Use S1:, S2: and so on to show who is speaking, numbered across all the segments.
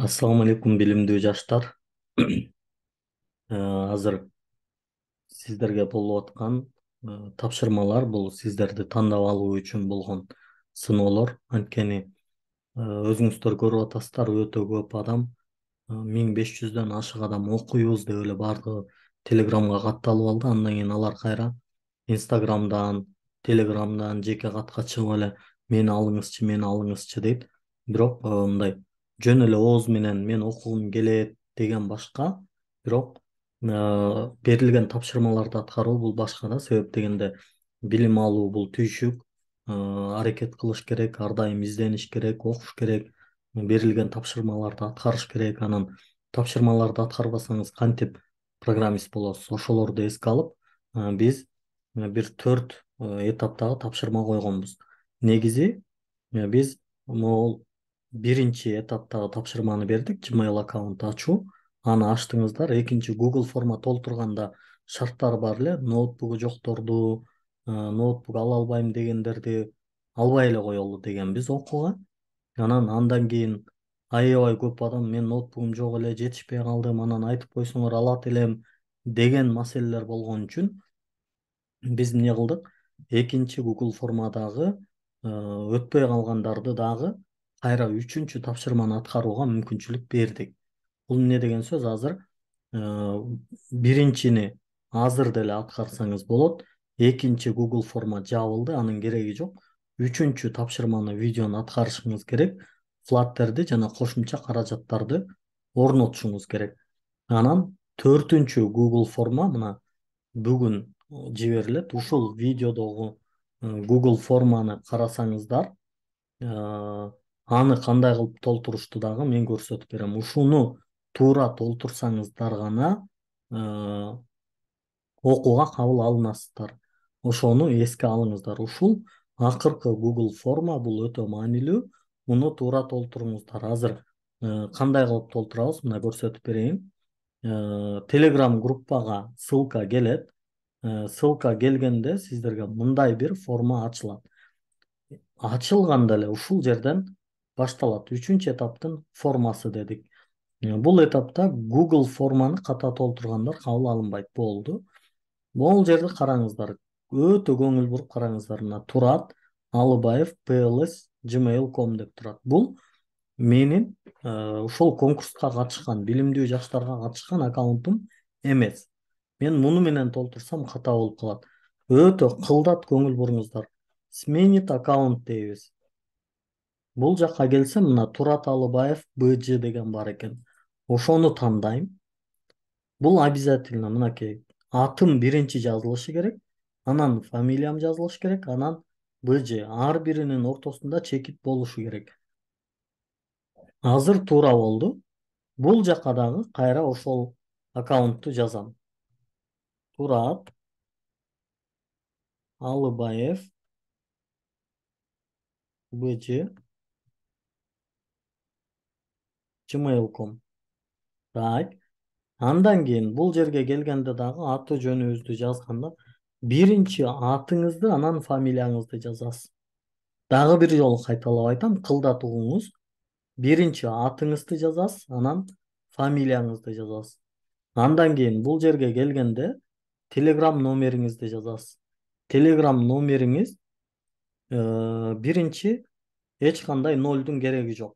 S1: Assalamu alaikum билимдүү жаштар. Азыр сиздерге болуп аткан тапшырмалар бул сиздерди тандап алуу үчүн болгон сыноолор. Анткени өзүңүздөр көрүп атасыздар, өтө көп адам, 1500дөн ашык адам окуйбуз деп эле баардыгы Телеграмга катталып алды. Андан кийин алар кайра Инстаграмдан, Телеграмдан жеке катка чыгып эле мени алыңызчы дейт. Бирок мындай жөн эле ооз менен мен окугум келет деген башка. Бирок берилген тапшырмаларды аткаруу бул башка да. Себеп дегенде билим алуу бул түйшүк. Аракет кылыш керек, ар дайым издениш керек, окуш керек, берилген тапшырмаларды аткарыш керек. Анан тапшырмаларды аткарбасаңыз кантип программист болосуз? Ошолорду эске алып, биз бир 4 этаптагы тапшырма койгонбуз. Негизи биз могул биринчи этаптагы тапшырманы бердик, Gmail аккаунт ачуу. Аны ачтыңыздар. Экинчи Google форма толтурганда шарттар бар эле. Ноутбугу жокторду, ноутбук ала албайм дегендерди албай эле коелу дегенбиз окууга. Андан кийин аябай көп адам мен ноутбугум жок эле, жетишпей калдым, анан айтып койсоңор алат элем деген маселелер болгон үчүн биз эмне кылдык? Экинчи Google формадагы өтпөй калгандарды дагы кайра үчүнчү тапшырманы аткарууга мүмкүнчүлүк бердик. Бул эмне деген сөз? Азыр биринчини азыр деле аткарсаңыз болот. Экинчи Google форма жабылды, анын кереги жок. Үчүнчү тапшырманы, видеону аткарышыңыз керек. Флаттерди жана кошумча каражаттарды орнотушуңуз керек. Анан төртүнчү Google форма мына бүгүн жиберилет. Ушул видеодогу Google форманы карасаңыздар, аны кандай кылып толтурушту дагы мен көрсөтүп берем. Ушуну туура толтурсаңыздар гана окууга кабыл алынасыздар. Ошону эске алыңыздар. Ушул акыркы Google форма бул өтө маанилүү. Муну туура толтуруңуздар. Азыр кандай кылып толтурабыз? Мына көрсөтүп берейин. Telegram группага ссылка келет. Ссылка келгенде сиздерге мындай бир форма ачылат. Ачылганда эле ушул жерден башталат. Үчүнчү этаптын формасы дедик. Бул этапта Google форманы ката толтургандар кабыл алынбайт. Болду. Бул жерди караңыздар. Өтө көңүл буруп караңыздар. Мына Турат Алыбаев PLS@gmail.com деп турат. Бул менин ушул конкурска катышкан, билимдүү жаштарга катышкан аккаунтум эмес. Мен муну менен толтурсам ката болуп калат. Өтө кылдат көңүл буруңуздар. Сменит аккаунт дейбиз. Бул жакка келсем мына Турат Алыбаев БЖ деген бар экен. Ошону тандайм. Бул обязательно мынакей. Атым биринчи жазылышы керек. Анан фамилиям жазылышы керек. Анан БЖ. Ар биринин ортосунда чекит болушу керек. Азыр туура болду. Бул жакка дагы кайра ошол аккаунтту жазам. Турат Алыбаев БЖ gmail.com. Так. Андан кийин бул жерге келгенде дагы аты жөнүңүздү жазганда биринчи атыңызды анан фамилияңызды жазасыз. Дагы бир жолу кайталап айтам, кылдат угуңуз. Биринчи атыңызды жазасыз, анан фамилияңызды жазасыз. Андан кийин бул жерге келгенде Telegram номериңизди жазасыз. Telegram номериңиз биринчи эч кандай нолдун кереги жок.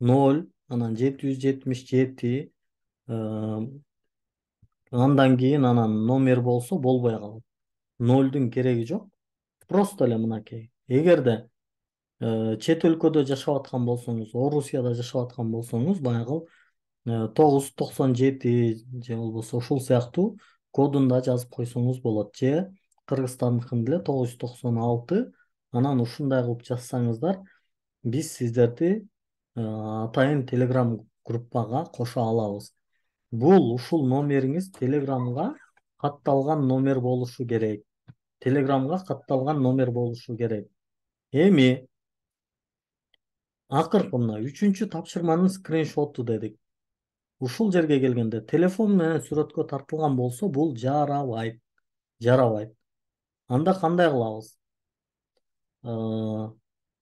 S1: 0, анан 777, андан кийин анан номер болсо болбой калат. Нолдун кереги жок. Просто эле мынакей. Эгерде чет өлкөдө жашап аткан болсоңуз, Орусияда жашап аткан болсоңуз, баягы 997 же болбосо ушул сыяктуу кодун да жазып койсоңуз болот. Же Кыргызстандыкын деле 996. Анан ушундай кылып жазсаңыздар, биз сиздерди атайын Telegram группага кошо алабыз. Бул ушул номериңиз Telegramга катталган номер болушу керек. Telegramга катталган номер болушу керек. Эми акыркы мына үчүнчү тапшырманын скриншоту дедик. Ушул жерге келгенде телефон менен сүрөткө тартылган болсо бул жарабайт. Жарабайт. Анда кандай кылабыз?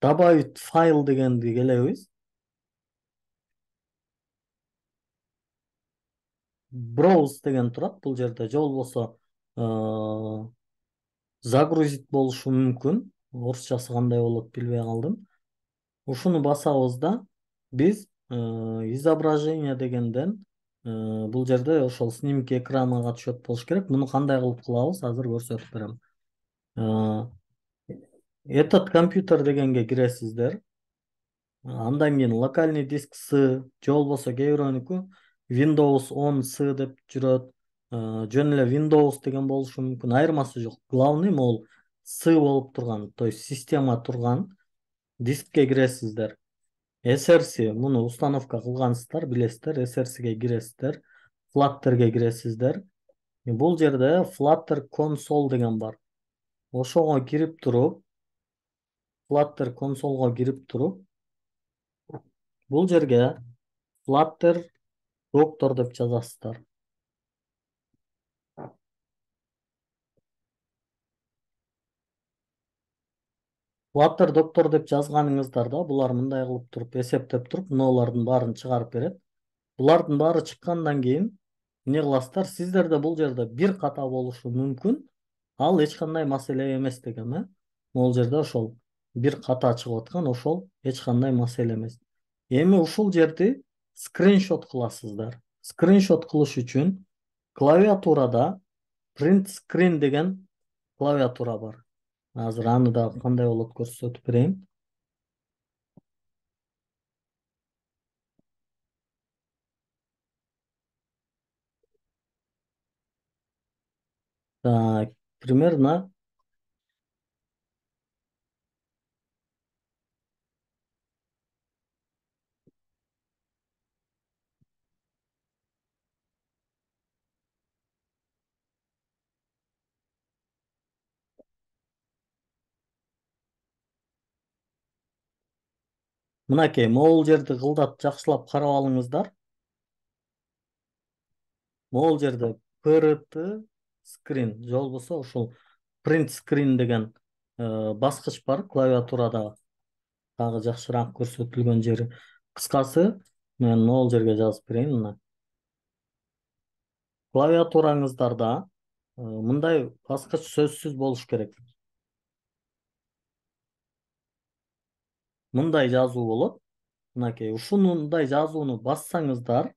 S1: Добавить файл дегенди келебиз. browse деген турат бул жерде, же болбосо э, загрузить болушу мүмкүн. Орусчасы кандай болот билбей калдым. Ушуну басабыз да биз изображение дегенден бул жерде ошол снимки экранга түшөт болуш керек. Муну кандай кылып кылабыз азыр көрсөтүп берем. Э, Этот компьютер дегенге киресиздер. Андан кийин локальный диск С, же болбосо кээ бирөөнүкү Windows 10 С деп жүрөт. Жөн эле Windows деген болушу мүмкүн. Айырмасы жок. Главный могул С болуп турган, то есть система турган дискке киресиздер. SRC муну установка кылгансыздар, билесиздер. SRC'ге киресиздер. Flutter'ге киресиздер. Бул жерде Flutter console деген бар. Ошого кирип туруп, Flutter консолго кирип туруп, бул жерге Flutter доктор деп жазасыздар. Flutter доктор деп жазганыңыздарда булар мындай кылып туруп эсептеп туруп мыналардын баарын чыгарып берет. Булардын баары чыккандан кийин эмне кыласыздар? Сиздерде бул жерде бир ката болушу мүмкүн. Ал эч кандай маселе эмес дегем, Могул жерде ошол бир ката чыгып аткан, ошол эч кандай маселе эмес. Эми ушул жерди скриншот кыласыздар. Скриншот кылыш үчүн клавиатурада print screen деген клавиатура бар. Азыр аны да кандай болот көрсөтүп берейин. Так, примерно мынакей могул жерди кылдап жакшылап карап алыңыздар. Могул жерде PRT screen же болбосо ушул print screen деген баскыч бар клавиатурада, дагы жакшыраак көрсөтүлгөн жери. Кыскасы, мен могул жерге жазып берейин мына. Клавиатураңыздарда мындай баскыч сөзсүз болуш керек. Мындай жазуу болот. Мынакей ушундай жазууну бассаңыздар,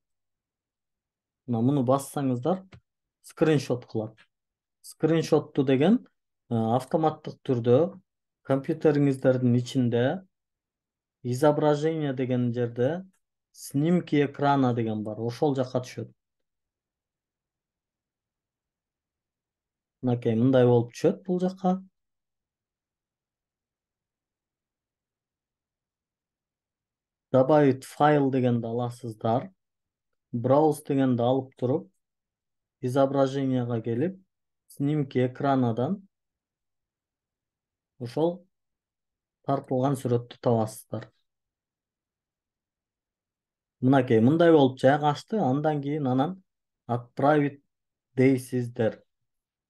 S1: муну бассаңыздар скриншот кылат. Скриншотту деген автоматтык түрдө компьютериңиздердин ичинде изображение деген жерде снимки экрана деген бар. Ошол жака түшөт. Мынакей мындай болуп түшөт бул жака. Добавить файл дегенди аласыздар. Browse дегенди алып туруп, изображенияга келип, снимки экранадан ошол тартылган сүрөттү табасыздар. Мынакей мындай болуп жайгашты. Андан кийин анан отправить дейсиздер.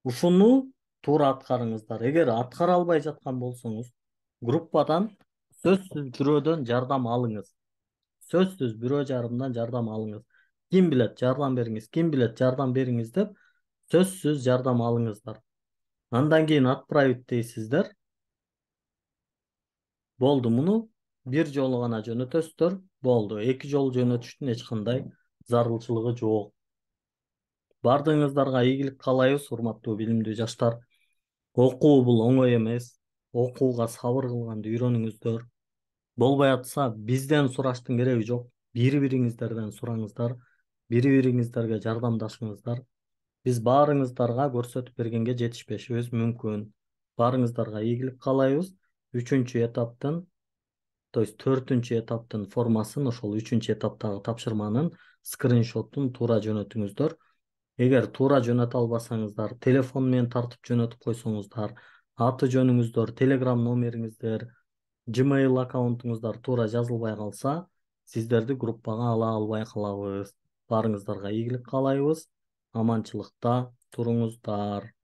S1: Ушуну туура аткарыңыздар. Эгер аткара албай жаткан болсоңуз, группадан сөзсүз бирөөдөн жардам алыңыз. Сөзсүз бирөө жарымдан жардам алыңыз. Ким билет, жардам бериңиз, ким билет, жардам бериңиз деп сөзсүз жардам алыңыздар. Андан кийин отправить дейсиздер. Болду, муну бир жолу гана жөнөтөсүздөр. Болду. Эки жолу жөнөтүштүн эч кандай зарылчылыгы жок. Бардыгыңыздарга ийгилик каалайбыз, урматтуу билимдүү жаштар. Окуу бул оңой эмес. Окууга сабыр кылганды үйрөнүңүздөр. Болбой атса бизден сураштын кереги жок. Бири-бириңиздерден сураңыздар. Бири-бириңиздерге жардамдашыңыздар. Биз баарыңыздарга көрсөтүп бергенге жетишпешибиз мүмкүн. Баарыңыздарга ийгилик каалайбыз. Үчүнчү этаптын, то есть төртүнчү этаптын формасын, ошол үчүнчү этаптагы тапшырманын скриншотун туура жөнөтүңүздөр. Эгер туура жөнөтө албасаңыздар, телефон менен тартып жөнөтүп койсоңуздар, аты жөнүңүздөр, телеграм номериңиздер, Gmail аккаунтуңуздар туура жазылбай калса, сиздерди группага ала албай калабыз. Баарыңыздарга ийгилик каалайбыз. Аманчылыкта туруңуздар.